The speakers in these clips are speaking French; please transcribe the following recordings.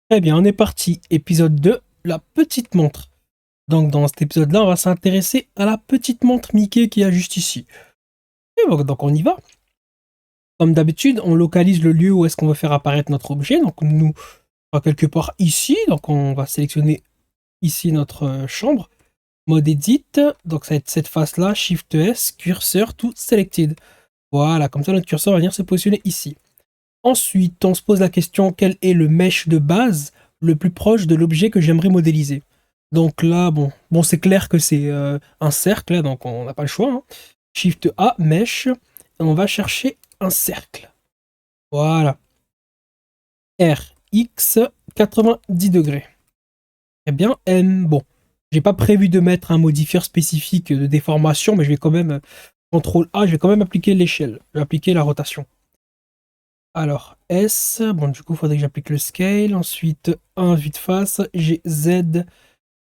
Très bien, on est parti. Épisode 2, la petite montre. Donc dans cet épisode-là, on va s'intéresser à la petite montre Mickey qui est juste ici. Et donc on y va. Comme d'habitude, on localise le lieu où est-ce qu'on veut faire apparaître notre objet. Donc nous, on va quelque part ici. Donc on va sélectionner ici notre chambre. Mode Edit. Donc ça va être cette face-là. Shift S, curseur, tout selected. Voilà, comme ça notre curseur va venir se positionner ici. Ensuite, on se pose la question, quel est le mesh de base le plus proche de l'objet que j'aimerais modéliser? Donc là, bon c'est clair que c'est un cercle, hein, donc on n'a pas le choix, hein. Shift A, mesh, et on va chercher un cercle. Voilà. R, X, 90 degrés. Eh bien, M, bon, j'ai pas prévu de mettre un modifieur spécifique de déformation, mais je vais quand même, CTRL A, je vais quand même appliquer l'échelle, je vais appliquer la rotation. Alors, S, bon, du coup, il faudrait que j'applique le scale. Ensuite, 1 vue de face. J'ai Z,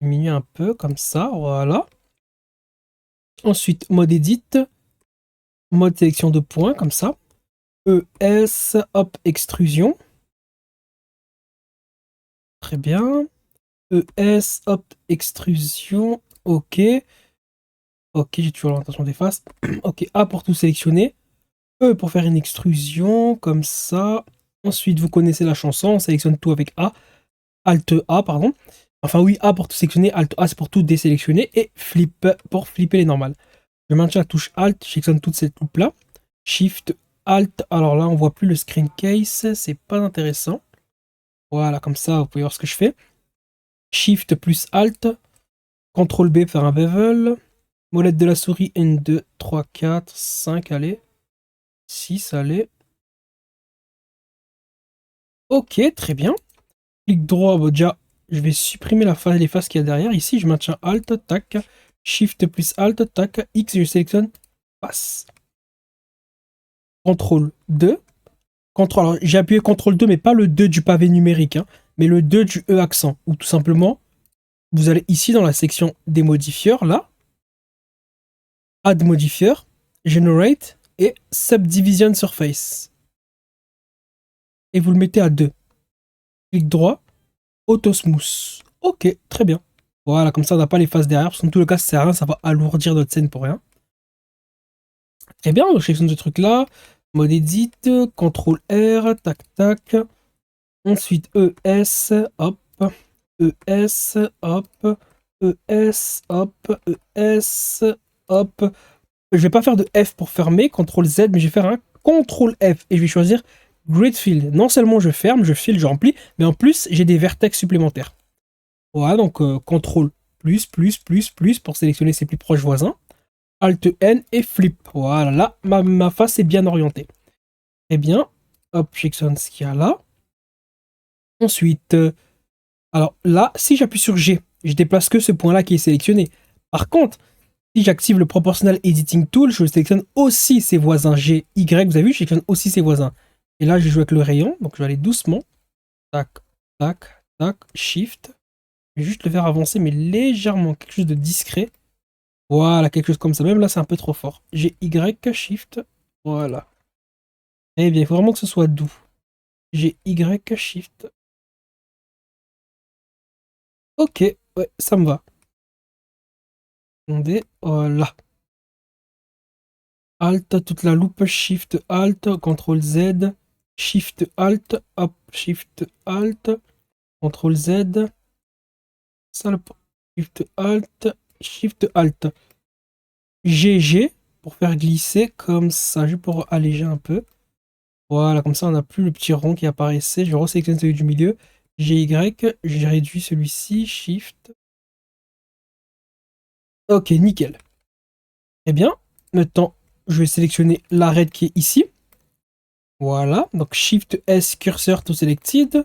diminuer un peu, comme ça, voilà. Ensuite, mode edit. Mode sélection de points, comme ça. ES, hop, extrusion. Très bien. ES, hop, extrusion. OK. OK, j'ai toujours l'orientation des faces. OK, A pour tout sélectionner. E pour faire une extrusion, comme ça. Ensuite, vous connaissez la chanson. On sélectionne tout avec A. Alt A, pardon. Enfin oui, A pour tout sélectionner, Alt A c'est pour tout désélectionner, et Flip pour flipper les normales. Je maintiens la touche Alt, je sélectionne toute cette loupe là. Shift Alt, alors là on voit plus le screen case, c'est pas intéressant. Voilà, comme ça vous pouvez voir ce que je fais. Shift plus Alt, CTRL B pour faire un bevel. Molette de la souris, 1, 2, 3, 4, 5, allez. 6, allez. Ok, très bien. Clic droit, bon, déjà, je vais supprimer les faces qu'il y a derrière. Ici, je maintiens Alt, tac. Shift plus Alt, tac. X, je sélectionne face. CTRL 2. Alors, j'ai appuyé CTRL 2, mais pas le 2 du pavé numérique, hein, mais le 2 du E accent. Ou tout simplement, vous allez ici dans la section des modifieurs, là. Add modifier, Generate et Subdivision Surface. Et vous le mettez à 2. Clic droit, Auto Smooth. Ok, très bien. Voilà, comme ça on n'a pas les faces derrière, parce qu'en tout le cas ça sert à rien, ça va alourdir notre scène pour rien. Très bien, donc je sélectionne ce truc là, mode edit, CTRL R, tac tac. Ensuite ES, hop, ES, hop, ES, hop, ES, hop. Je vais pas faire de F pour fermer, CTRL Z, mais je vais faire un CTRL F et je vais choisir Grid Fill. Non seulement je ferme, je file, je remplis, mais en plus j'ai des vertex supplémentaires. Voilà, donc CTRL plus pour sélectionner ses plus proches voisins. Alt N et flip. Voilà, là, ma face est bien orientée. Très bien. Hop, je sélectionne ce qu'il y a là. Ensuite, alors là, si j'appuie sur G, je déplace que ce point-là qui est sélectionné. Par contre, si j'active le Proportional Editing Tool, je sélectionne aussi ses voisins G, Y. Vous avez vu, je sélectionne aussi ses voisins. Et là, je joue avec le rayon, donc je vais aller doucement. Tac, tac, tac, Shift. Je vais juste le faire avancer, mais légèrement, quelque chose de discret. Voilà, quelque chose comme ça. Même là, c'est un peu trop fort. J'ai Y, Shift. Voilà. Eh bien, il faut vraiment que ce soit doux. J'ai Y, Shift. Ok, ouais, ça me va. Attendez, voilà. Alt, toute la loupe, Shift, Alt, CTRL Z, Shift, Alt, hop, Shift, Alt, CTRL Z, Shift, Alt, Shift, Alt. GG, pour faire glisser comme ça, juste pour alléger un peu. Voilà, comme ça on n'a plus le petit rond qui apparaissait. Je resélectionne celui du milieu. GY, j'ai réduit celui-ci, Shift. Ok, nickel. Eh bien, maintenant, je vais sélectionner l'arête qui est ici. Voilà, donc Shift S, curseur to selected.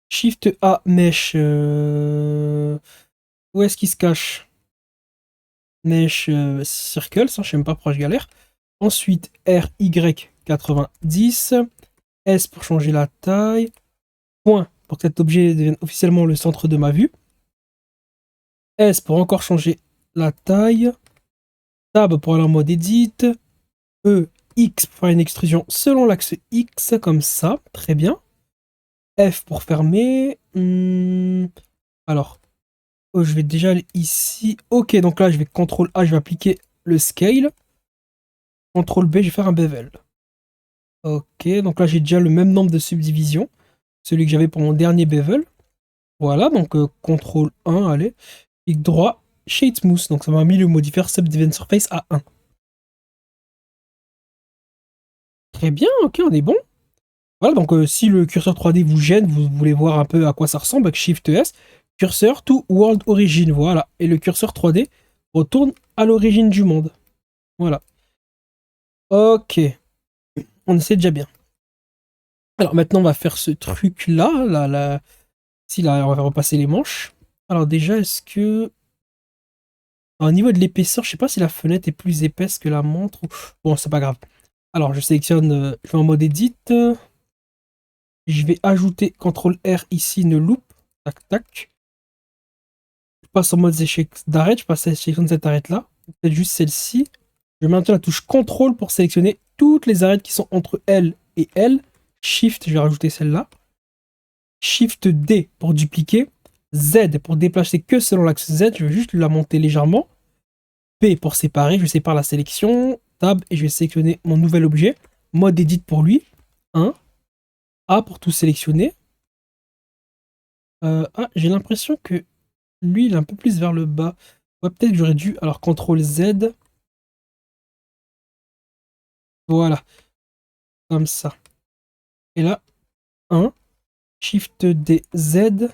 Shift A, mesh. Où est-ce qu'il se cache? Mesh circle, ça je sais même pas pourquoi je galère. Ensuite, RY 90. S pour changer la taille. Point pour que cet objet devienne officiellement le centre de ma vue. S pour encore changer la taille. Tab pour aller en mode edit. E, X pour faire une extrusion selon l'axe X, comme ça. Très bien. F pour fermer. Alors, je vais déjà aller ici. Ok, donc là, je vais CTRL A, je vais appliquer le scale. CTRL B, je vais faire un bevel. Ok, donc là, j'ai déjà le même nombre de subdivisions. Celui que j'avais pour mon dernier bevel. Voilà, donc CTRL 1, allez. Clic droit, Shade Smooth. Donc ça m'a mis le modifier Subdivision Surface à 1. Très bien, ok, on est bon. Voilà, donc si le curseur 3D vous gêne, vous voulez voir un peu à quoi ça ressemble, avec Shift S, curseur to World Origin, voilà. Et le curseur 3D retourne à l'origine du monde. Voilà. Ok, on essaie déjà bien. Alors maintenant, on va faire ce truc-là. Si, là, on va repasser les manches. Alors déjà, est-ce que... Au niveau de l'épaisseur, je sais pas si la fenêtre est plus épaisse que la montre. Bon, c'est pas grave. Alors, je sélectionne, je vais en mode edit. Je vais ajouter CTRL R ici, une loupe. Tac, tac. Je passe en mode échec d'arrêt. Je passe à la sélection de cette arête-là. Peut-être juste celle-ci. Je maintiens la touche CTRL pour sélectionner toutes les arêtes qui sont entre L et L. Shift, je vais rajouter celle-là. Shift D pour dupliquer. Z pour déplacer que selon l'axe Z. Je vais juste la monter légèrement. P pour séparer. Je sépare la sélection. Tab et je vais sélectionner mon nouvel objet. Mode edit pour lui. 1. A pour tout sélectionner. J'ai l'impression que lui, il est un peu plus vers le bas. Ouais, peut-être que j'aurais dû... Alors, CTRL Z. Voilà. Comme ça. Et là, 1. Shift D, Z.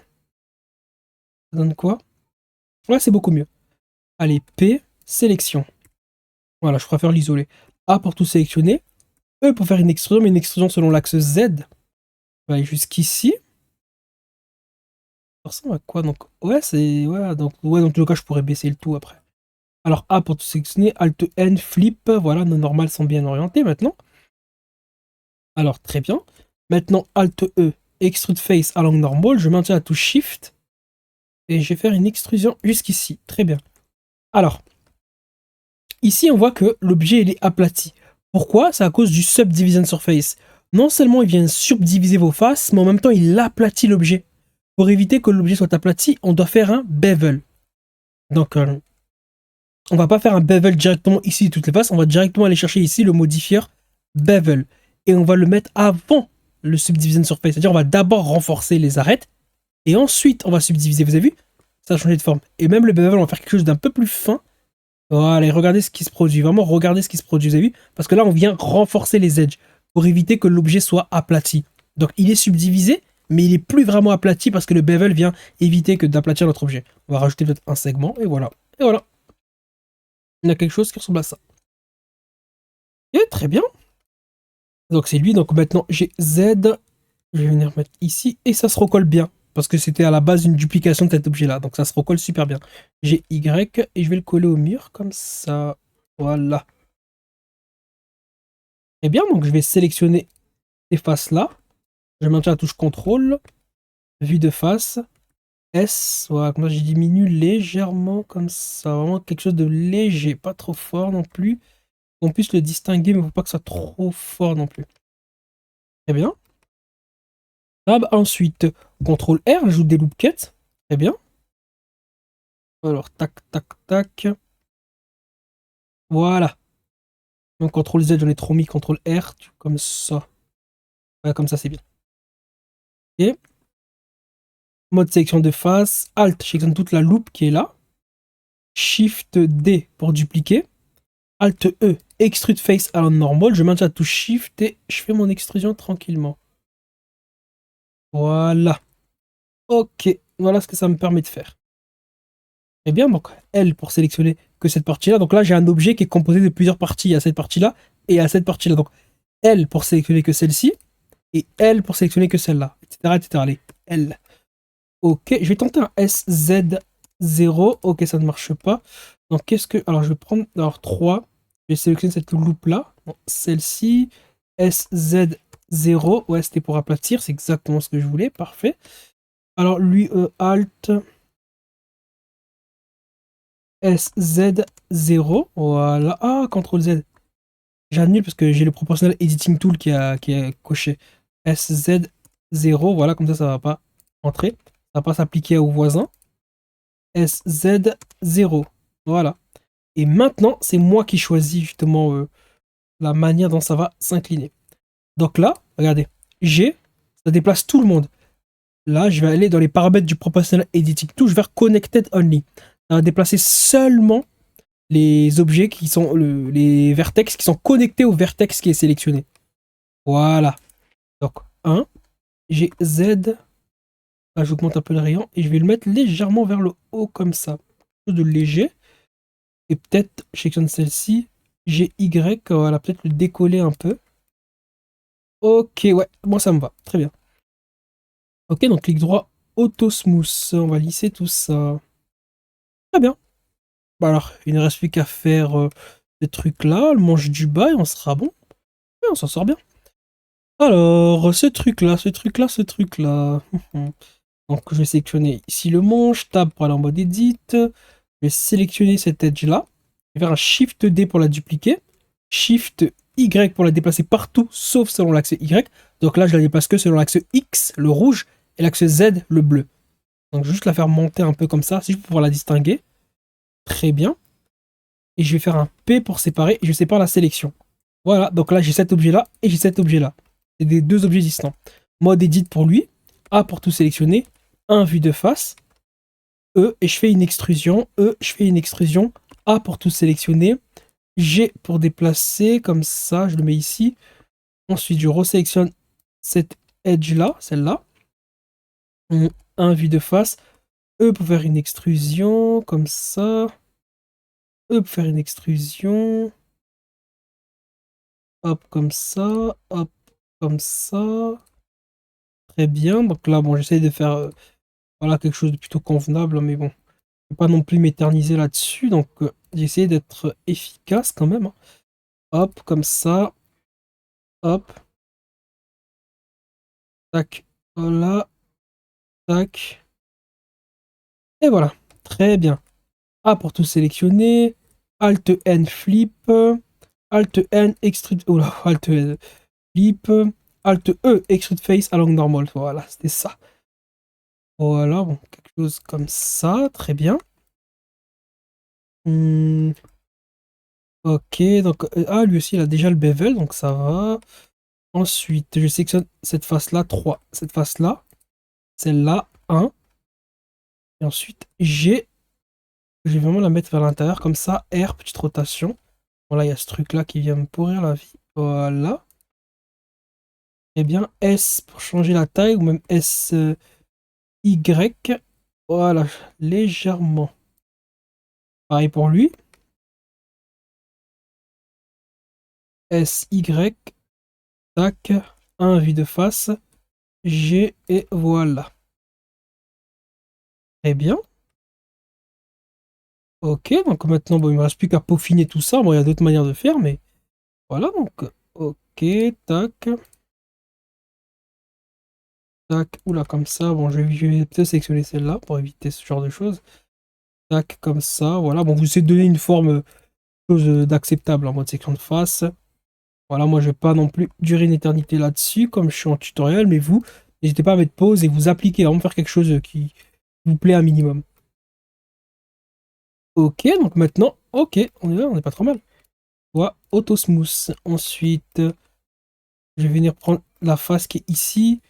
Ça donne quoi? Ouais, c'est beaucoup mieux. Allez, P, sélection. Voilà, je préfère l'isoler. A pour tout sélectionner. E pour faire une extrusion, mais une extrusion selon l'axe Z. On va aller jusqu'ici. Ça ressemble à quoi? Donc, ouais, c'est... Ouais, donc, ouais, dans tout le cas, je pourrais baisser le tout après. Alors, A pour tout sélectionner. Alt N, flip. Voilà, nos normales sont bien orientées maintenant. Alors, très bien. Maintenant, Alt E, extrude face along normal. Je maintiens la touche Shift. Et je vais faire une extrusion jusqu'ici. Très bien. Alors, ici, on voit que l'objet il est aplati. Pourquoi? C'est à cause du Subdivision Surface. Non seulement il vient subdiviser vos faces, mais en même temps, il aplatit l'objet. Pour éviter que l'objet soit aplati, on doit faire un bevel. Donc, on va pas faire un bevel directement ici de toutes les faces. On va directement aller chercher ici le modifier bevel. Et on va le mettre avant le Subdivision Surface. C'est-à-dire, on va d'abord renforcer les arêtes. Et ensuite, on va subdiviser. Vous avez vu? Ça a changé de forme. Et même le bevel, on va faire quelque chose d'un peu plus fin. Voilà, et regardez ce qui se produit. Vraiment, regardez ce qui se produit. Vous avez vu? Parce que là, on vient renforcer les edges pour éviter que l'objet soit aplati. Donc, il est subdivisé, mais il est plus vraiment aplati parce que le bevel vient éviter que d'aplatir notre objet. On va rajouter peut-être un segment, et voilà. Et voilà. On a quelque chose qui ressemble à ça. Et très bien. Donc, c'est lui. Donc, maintenant, j'ai Z. Je vais venir mettre ici, et ça se recolle bien. Parce que c'était à la base une duplication de cet objet-là. Donc, ça se recolle super bien. J'ai Y, et je vais le coller au mur, comme ça. Voilà. Eh bien, donc je vais sélectionner ces faces-là. Je maintiens la touche CTRL, vue de face, S. Voilà, comme ça, je diminue légèrement comme ça. Vraiment quelque chose de léger, pas trop fort non plus. On puisse le distinguer, mais il ne faut pas que ça soit trop fort non plus. Très bien. Tab, ensuite, CTRL R, j'ajoute des loop cuts. Très bien. Alors, tac, tac, tac. Voilà. Donc, CTRL Z, j'en ai trop mis, CTRL R, comme ça. Ouais, comme ça, c'est bien. Ok. Mode sélection de face. Alt, je sélectionne toute la loupe qui est là. Shift D pour dupliquer. Alt E, extrude face à la normal. Je maintiens la touche Shift et je fais mon extrusion tranquillement. Voilà. Ok, voilà ce que ça me permet de faire. Et bien, donc L pour sélectionner que cette partie-là. Donc là, j'ai un objet qui est composé de plusieurs parties. Il y a cette partie-là et à cette partie-là. Donc L pour sélectionner que celle-ci et L pour sélectionner que celle-là, etc., etc. Allez, L. Ok, je vais tenter un SZ0. Ok, ça ne marche pas. Donc qu'est-ce que... Alors, je vais prendre... Alors, 3. Je vais sélectionner cette loupe-là. Bon, celle-ci. SZ0. Ouais, c'était pour aplatir. C'est exactement ce que je voulais. Parfait. Alors, lui, Alt... SZ0. Voilà. Ah, CTRL Z. J'annule parce que j'ai le proportionnel editing tool qui a coché. SZ0. 0, voilà, comme ça va pas entrer. Ça va pas s'appliquer au voisin. SZ 0, voilà. Et maintenant, c'est moi qui choisis justement la manière dont ça va s'incliner. Donc là, regardez, G, ça déplace tout le monde. Là, je vais aller dans les paramètres du proportional editing touche vers connected only. Ça va déplacer seulement les objets qui sont les vertex qui sont connectés au vertex qui est sélectionné. Voilà. Donc 1, j'ai Z. Là, j'augmente un peu le rayon et je vais le mettre légèrement vers le haut comme ça. Chose de léger. Et peut-être, je sélectionne celle-ci. J'ai Y, voilà, peut-être le décoller un peu. Ok, ouais, moi ça me va. Très bien. Ok, donc clic droit, auto smooth. On va lisser tout ça. Très bien. Bah alors, il ne reste plus qu'à faire ces trucs-là, le manche du bas et on sera bon. Ouais, on s'en sort bien. Alors, ce truc-là, ce truc-là, ce truc-là. Donc, je vais sélectionner ici le manche, tab pour aller en mode edit. Je vais sélectionner cet edge-là. Je vais faire un Shift D pour la dupliquer. Shift Y pour la déplacer partout, sauf selon l'axe Y. Donc là, je la déplace que selon l'axe X, le rouge, et l'axe Z, le bleu. Donc, je vais juste la faire monter un peu comme ça, si je peux pouvoir la distinguer. Très bien. Et je vais faire un P pour séparer, et je sépare la sélection. Voilà, donc là, j'ai cet objet-là, et j'ai cet objet-là. C'est des deux objets distants. Mode edit pour lui. A pour tout sélectionner. 1 vue de face. E, et je fais une extrusion. E, je fais une extrusion. A pour tout sélectionner. G pour déplacer, comme ça, je le mets ici. Ensuite, je resélectionne cette edge-là, celle-là. 1 vue de face. E pour faire une extrusion, comme ça. E pour faire une extrusion. Hop, comme ça. Hop, comme ça. Très bien. Donc là, bon, j'essaie de faire voilà, quelque chose de plutôt convenable, mais bon, je ne vais pas non plus m'éterniser là-dessus. Donc, j'essaie d'être efficace quand même. Hop, comme ça. Hop. Tac. Voilà. Tac. Et voilà. Très bien. A pour tout sélectionner. Alt N flip. Alt N extrude. Oula, Alt N flip. Alt E extrude face along normal. Voilà, c'était ça. Voilà, bon, quelque chose comme ça. Très bien. Ok, donc ah, lui aussi il a déjà le bevel, donc ça va. Ensuite, je sélectionne cette face-là, 3. Cette face-là, celle-là, 1. Et ensuite, G, je vais vraiment la mettre vers l'intérieur, comme ça, R, petite rotation. Voilà, il y a ce truc-là qui vient me pourrir la vie. Voilà. Et bien, S pour changer la taille, ou même S, Y. Voilà, légèrement. Pareil pour lui. S, Y, tac, 1 vue de face, G, et voilà. Très bien. Ok, donc maintenant, bon, il me reste plus qu'à peaufiner tout ça. Bon, il y a d'autres manières de faire, mais voilà, donc, ok, tac, tac, oula, comme ça. Bon, je vais peut-être sélectionner celle-là pour éviter ce genre de choses. Tac, comme ça, voilà. Bon, vous essayez de donner une forme chose d'acceptable en mode section de face. Voilà, moi, je vais pas non plus durer une éternité là-dessus, comme je suis en tutoriel, mais vous, n'hésitez pas à mettre pause et vous appliquer, vraiment faire quelque chose qui vous plaît un minimum. Ok, donc maintenant, ok, on est pas trop mal. Voilà, auto smooth. Ensuite, je vais venir prendre la face qui est ici.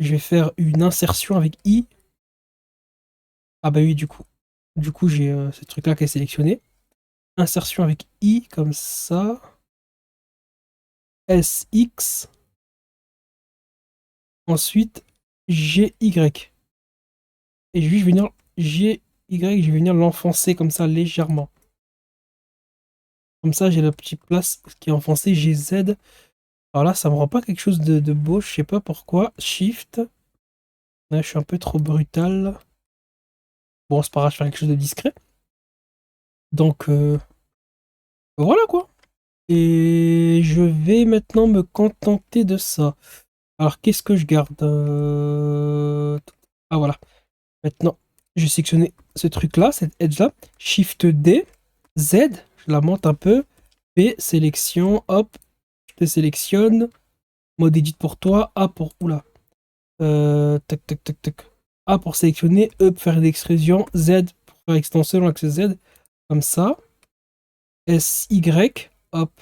Je vais faire une insertion avec I. Ah bah oui, du coup. Du coup, j'ai ce truc-là qui est sélectionné. Insertion avec I, comme ça. SX. Ensuite, GY. Et je vais venir GY, je vais venir l'enfoncer comme ça légèrement. Comme ça, j'ai la petite place qui est enfoncée, GZ. Alors là, ça me rend pas quelque chose de beau, je sais pas pourquoi. Shift. Ouais, je suis un peu trop brutal. Bon, c'est pas grave, je vais faire quelque chose de discret. Donc, voilà quoi. Et je vais maintenant me contenter de ça. Alors, qu'est-ce que je garde Ah, voilà. Maintenant, je vais sélectionner ce truc-là, cette edge-là. Shift D, Z, je la monte un peu. P, sélection, hop, je te sélectionne. Mode edit pour toi. A pour... Oula. Tac, tac, tac, tac. A pour sélectionner, E pour faire une extrusion, Z pour faire extension dans l'axe Z, comme ça. S, Y, hop.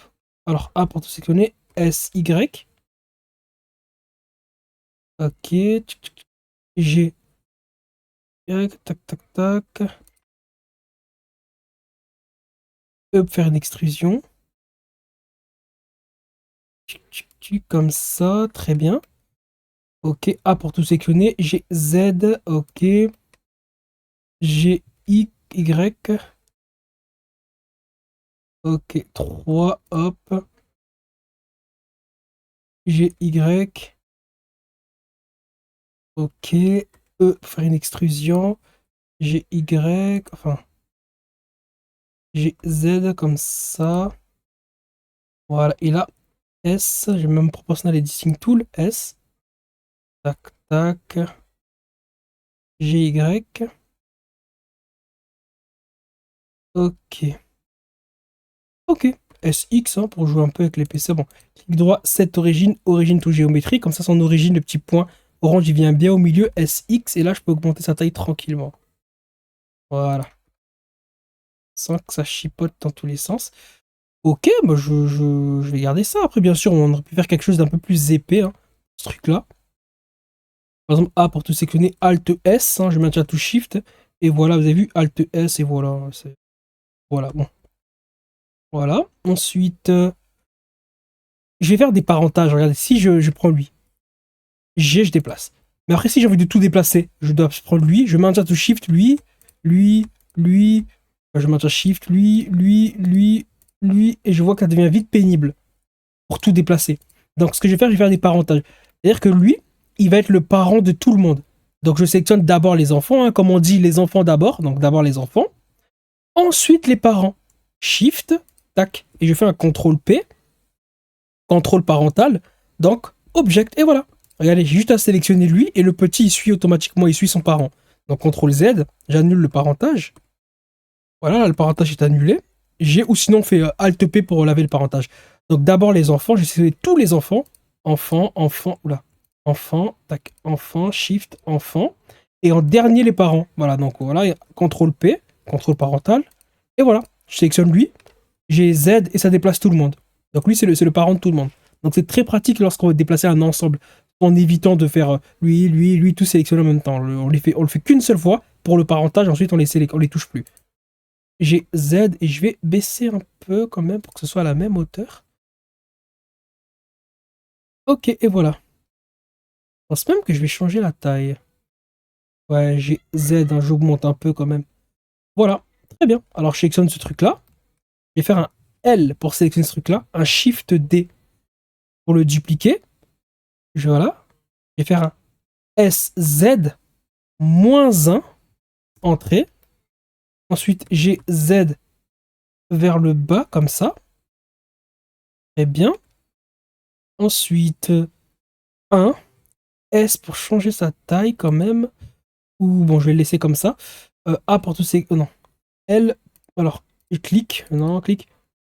Alors A pour tout sélectionner, S, Y. Ok. G, Y, tac, tac, tac. E pour faire une extrusion. Comme ça, très bien. Ok, A pour tout sélectionner, G, Z, ok. G, Y. Ok, 3, hop. G, Y. Ok. E pour faire une extrusion. G, Y. Enfin. G, Z comme ça. Voilà. Et là, S. J'ai même proportionnel editing tool. S. Tac, tac. G, Y. Ok. Ok. SX hein, pour jouer un peu avec les PC. Bon. Clic droit, set origine, origine to géométrie. Comme ça, son origine, le petit point orange, il vient bien au milieu. SX. Et là, je peux augmenter sa taille tranquillement. Voilà. Sans que ça chipote dans tous les sens. Ok, bah je vais garder ça. Après, bien sûr, on aurait pu faire quelque chose d'un peu plus épais, hein, ce truc-là. Par exemple, A pour tout sélectionner, Alt S, hein, je maintiens tout Shift. Et voilà, vous avez vu, Alt S, et voilà. Voilà, bon. Voilà. Ensuite, je vais faire des parentages. Regardez, si je prends lui, G, je déplace. Mais après, si j'ai envie de tout déplacer, je dois prendre lui, je maintiens tout Shift, lui, lui. Je maintiens Shift, lui, et je vois que ça devient vite pénible pour tout déplacer. Donc, ce que je vais faire des parentages. C'est-à-dire que lui, il va être le parent de tout le monde. Donc, je sélectionne d'abord les enfants, hein, comme on dit, les enfants d'abord. Donc, d'abord les enfants. Ensuite, les parents. Shift, tac. Et je fais un CTRL P, contrôle parental. Donc, object, et voilà. Regardez, j'ai juste à sélectionner lui, et le petit, il suit automatiquement, il suit son parent. Donc, CTRL Z, j'annule le parentage. Voilà, là, le parentage est annulé. J'ai ou sinon fait Alt P pour laver le parentage. Donc d'abord les enfants, j'ai sélectionné tous les enfants. Oula. Enfant, tac, enfant, Shift, enfant. Et en dernier les parents. Voilà, donc voilà, CTRL P, contrôle parental. Et voilà, je sélectionne lui. J'ai Z et ça déplace tout le monde. Donc lui, c'est le parent de tout le monde. Donc c'est très pratique lorsqu'on veut déplacer un ensemble, en évitant de faire lui, tout sélectionner en même temps. On le fait qu'une seule fois pour le parentage, ensuite on les touche plus. J'ai Z et je vais baisser un peu quand même pour que ce soit à la même hauteur. Ok, et voilà. Je pense même que je vais changer la taille. Ouais, j'ai Z, hein, j'augmente un peu quand même. Voilà, très bien. Alors je sélectionne ce truc-là. Je vais faire un L pour sélectionner ce truc-là. Un Shift D pour le dupliquer. Voilà. Je vais faire un SZ -1, entrée. Ensuite, j'ai Z vers le bas, comme ça. Très bien. Ensuite, 1. S pour changer sa taille quand même. Ou bon, je vais le laisser comme ça. A pour tous ces... non. L. Alors, je clique. Non, clique.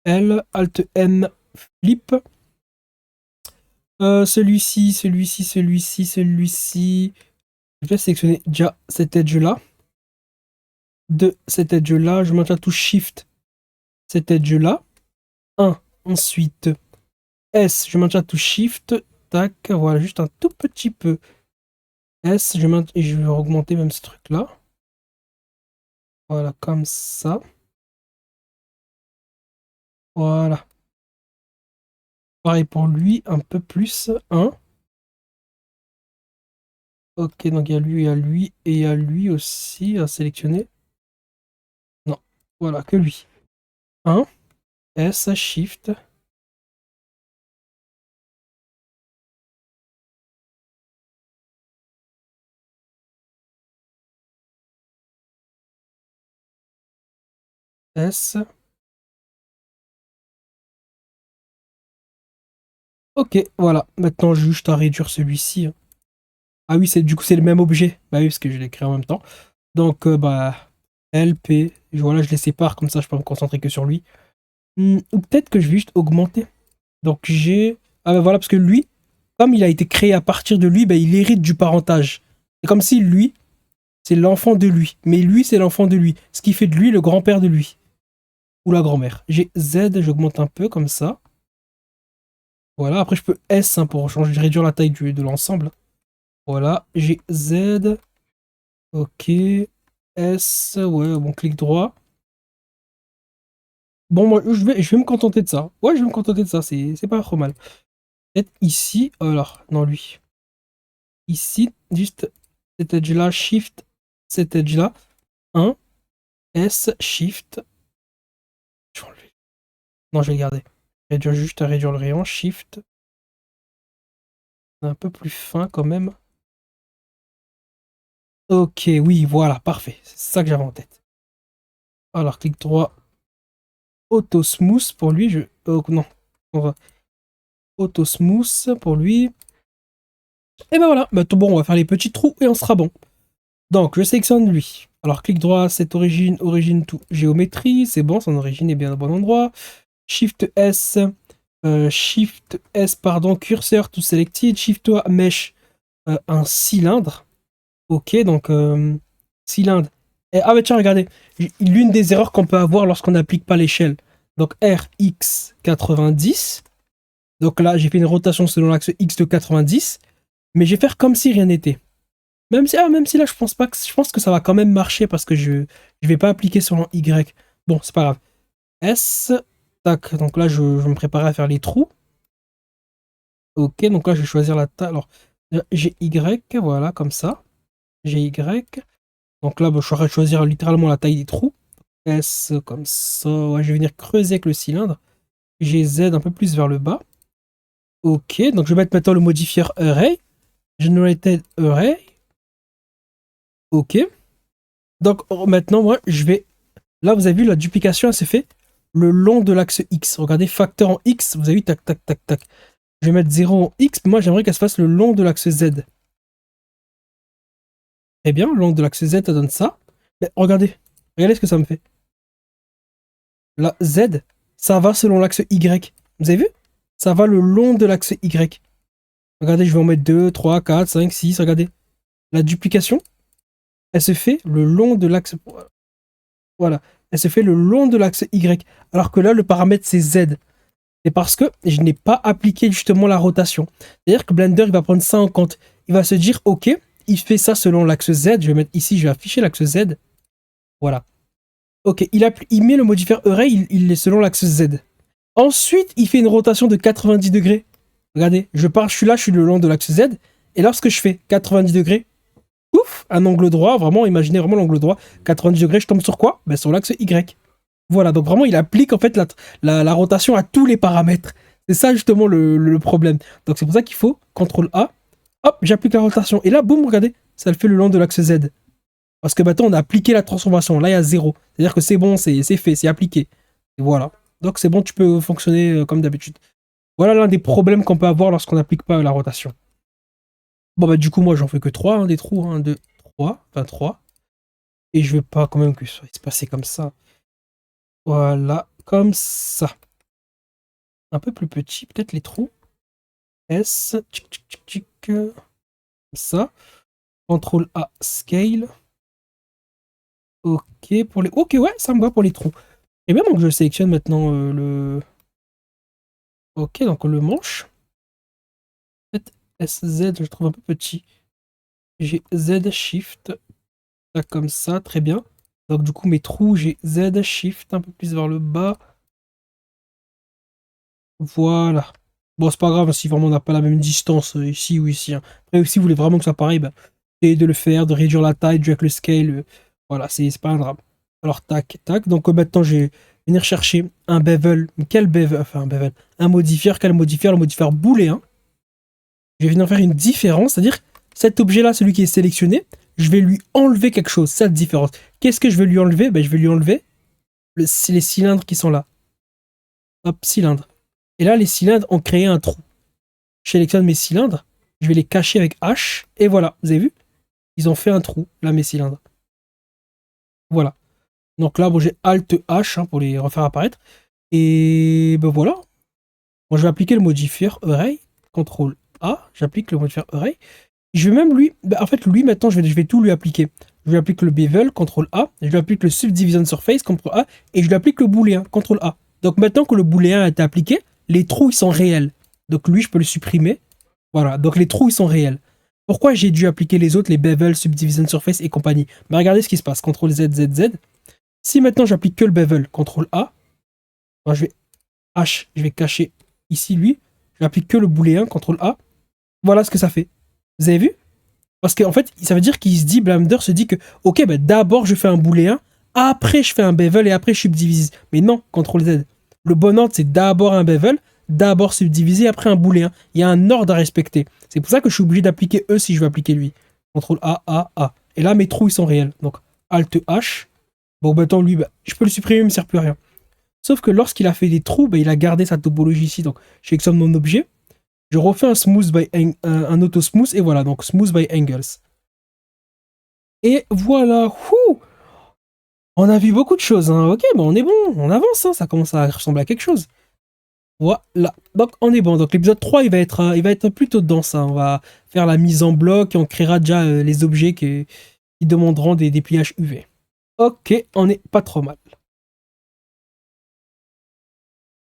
L. Alt N. Flip. Celui-ci. Je vais sélectionner déjà cet edge-là. De cet edge-là. Je maintiens tout Shift. Cet edge-là. 1. Ensuite, S. Je maintiens tout Shift. Tac. Voilà, juste un tout petit peu. S. Et je vais augmenter même ce truc-là. Voilà, comme ça. Voilà. Pareil pour lui, un peu plus. 1. Ok, donc il y a lui et il y a lui aussi à sélectionner. Non, voilà, que lui. 1. S, Shift. S. Ok, voilà. Maintenant, j'ai juste à réduire celui-ci, hein. Ah oui, du coup, c'est le même objet. Bah oui, parce que je l'ai créé en même temps. Donc, bah, L, P. Voilà, je les sépare, comme ça, je peux me concentrer que sur lui. Ou peut-être que je vais juste augmenter. Donc, j'ai... Ah bah voilà, parce que lui, comme il a été créé à partir de lui, ben, il hérite du parentage. C'est comme si lui, c'est l'enfant de lui. Mais lui, c'est l'enfant de lui. Ce qui fait de lui le grand-père de lui. Ou la grand-mère. J'ai Z, j'augmente un peu comme ça. Voilà, après je peux S hein, pour changer, réduire la taille de l'ensemble. Voilà, j'ai Z. Ok. S, ouais, bon, clic droit. Bon, moi, je vais me contenter de ça. Ouais, je vais me contenter de ça, c'est pas trop mal. Peut-être ici, alors, non, lui. Ici, juste cet edge-là, Shift, cet edge-là. 1, S, Shift. Je vais enlever. Non, je vais le garder. Réduire juste à réduire le rayon, Shift. Un peu plus fin quand même. Ok, oui, voilà, parfait. C'est ça que j'avais en tête. Alors, clic droit. Auto Smooth pour lui. Non, on va. Auto Smooth pour lui. Et ben voilà, bah, tout bon, on va faire les petits trous et on sera bon. Donc, je sélectionne lui. Alors, clic droit, cette origine, origine tout, géométrie, c'est bon, son origine est bien au bon endroit. Shift S, pardon, curseur tout selected, Shift A, mesh, un cylindre. Ok, donc, cylindre. Ah, bah tiens, regardez, l'une des erreurs qu'on peut avoir lorsqu'on n'applique pas l'échelle. Donc, RX 90. Donc là, j'ai fait une rotation selon l'axe X de 90. Mais je vais faire comme si rien n'était. Même si là, je pense que ça va quand même marcher parce que je vais pas appliquer sur un Y. Bon, c'est pas grave. S, tac. Donc là, je me prépare à faire les trous. Ok, donc là, je vais choisir la taille. Alors, j'ai Y, voilà, comme ça. J'ai Y. Donc là, je vais choisir littéralement la taille des trous. S, comme ça. Ouais, je vais venir creuser avec le cylindre. J'ai Z un peu plus vers le bas. Ok, donc je vais mettre maintenant le modifier Array. Generated Array. Ok. Donc maintenant, moi, je vais... Là, vous avez vu, la duplication, elle s'est fait le long de l'axe X. Regardez, facteur en X, vous avez vu, tac, tac, tac, tac. Je vais mettre 0 en X, mais moi, j'aimerais qu'elle se fasse le long de l'axe Z. Eh bien, le long de l'axe Z, ça donne ça. Mais regardez ce que ça me fait. La Z, ça va selon l'axe Y. Vous avez vu? Ça va le long de l'axe Y. Regardez, je vais en mettre 2, 3, 4, 5, 6, regardez. La duplication, elle se fait le long de l'axe... Voilà. Elle se fait le long de l'axe Y. Alors que là, le paramètre, c'est Z. C'est parce que je n'ai pas appliqué justement la rotation. C'est-à-dire que Blender, il va prendre ça en compte. Il va se dire, ok, il fait ça selon l'axe Z. Je vais mettre ici, je vais afficher l'axe Z. Voilà. Ok, il met le modifier Array, il est selon l'axe Z. Ensuite, il fait une rotation de 90 degrés. Regardez, je suis là, je suis le long de l'axe Z. Et lorsque je fais 90 degrés, ouf, un angle droit, vraiment, imaginez vraiment l'angle droit. 90 degrés, je tombe sur quoi? Ben, sur l'axe Y. Voilà, donc vraiment, il applique en fait la rotation à tous les paramètres. C'est ça justement le problème. Donc c'est pour ça qu'il faut CTRL A. Hop, j'applique la rotation. Et là, boum, regardez, ça le fait le long de l'axe Z. Parce que maintenant, on a appliqué la transformation. Là, il y a 0. C'est-à-dire que c'est bon, c'est fait, c'est appliqué. Et voilà. Donc c'est bon, tu peux fonctionner comme d'habitude. Voilà l'un des problèmes qu'on peut avoir lorsqu'on n'applique pas la rotation. Bon, bah du coup, moi, j'en fais que 3, hein, des trous. 1, 2, 3. Enfin, 3. Et je veux pas quand même que ça se passe comme ça. Voilà, comme ça. Un peu plus petit, peut-être les trous. S, tchic, tchic, tchic, tchic, comme ça. CTRL A, scale. Ok, pour les... Ok, ouais, ça me va pour les trous. Et bien, donc je sélectionne maintenant le... Ok, donc le manche. En fait, SZ, je le trouve un peu petit. J'ai Z, Shift. Là, comme ça, très bien. Donc du coup, mes trous, j'ai Z, Shift, un peu plus vers le bas. Voilà. Bon, c'est pas grave si vraiment on n'a pas la même distance ici ou ici. Hein. Après, si vous voulez vraiment que ça soit pareil, bah, essayez de le faire, de réduire la taille, de jouer avec le scale. Voilà, c'est pas un drame. Alors, tac, tac. Donc maintenant, je vais venir chercher un bevel. Quel bevel? Enfin, un bevel. Un modifier. Quel modifier? Le modifier booléen. Je vais venir faire une différence, c'est-à-dire cet objet-là, celui qui est sélectionné, je vais lui enlever quelque chose. C'est la différence. Qu'est-ce que je vais lui enlever? Ben, je vais lui enlever les cylindres qui sont là. Hop, cylindre. Et là, les cylindres ont créé un trou. Je sélectionne mes cylindres, je vais les cacher avec H, et voilà, vous avez vu? Ils ont fait un trou, là, mes cylindres. Voilà. Donc là, bon, j'ai Alt H hein, pour les refaire apparaître. Et ben voilà. Bon, je vais appliquer le modifier Array, CTRL A, j'applique le modifier array. Je vais même lui, en fait, lui, maintenant, je vais tout lui appliquer. Je lui applique le bevel, CTRL A, je lui applique le subdivision surface, CTRL A, et je lui applique le booléen, CTRL A. Donc maintenant que le booléen a été appliqué, les trous, ils sont réels. Donc lui, je peux le supprimer. Voilà, donc les trous, ils sont réels. Pourquoi j'ai dû appliquer les autres, les bevel, subdivision surface et compagnie? Mais regardez ce qui se passe, CTRL Z, Z, Z. Si maintenant j'applique que le bevel, CTRL A, ben, je vais cacher ici lui, j'applique que le booléen, CTRL A. Voilà ce que ça fait. Vous avez vu? Parce qu'en fait, ça veut dire qu'il se dit, Blender se dit que, ok, bah, d'abord je fais un booléen, après je fais un bevel et après je subdivise. Mais non, CTRL Z. Le bon ordre, c'est d'abord un bevel, d'abord subdiviser, après un booléen. Il y a un ordre à respecter. C'est pour ça que je suis obligé d'appliquer E si je veux appliquer lui. CTRL A, A, A. Et là, mes trous, ils sont réels. Donc, Alt H. Bon, maintenant, lui, bah, je peux le supprimer, il ne me sert plus à rien. Sauf que lorsqu'il a fait des trous, bah, il a gardé sa topologie ici. Donc, je sélectionne mon objet. Je refais un smooth by un auto smooth et voilà, donc smooth by angles. Et voilà, on a vu beaucoup de choses, hein. Ok, bon, on est bon, on avance, hein. Ça commence à ressembler à quelque chose. Voilà, donc on est bon. Donc l'épisode 3, il va être plutôt dense, hein. On va faire la mise en bloc et on créera déjà les objets qui demanderont des dépliages UV. Ok, on est pas trop mal.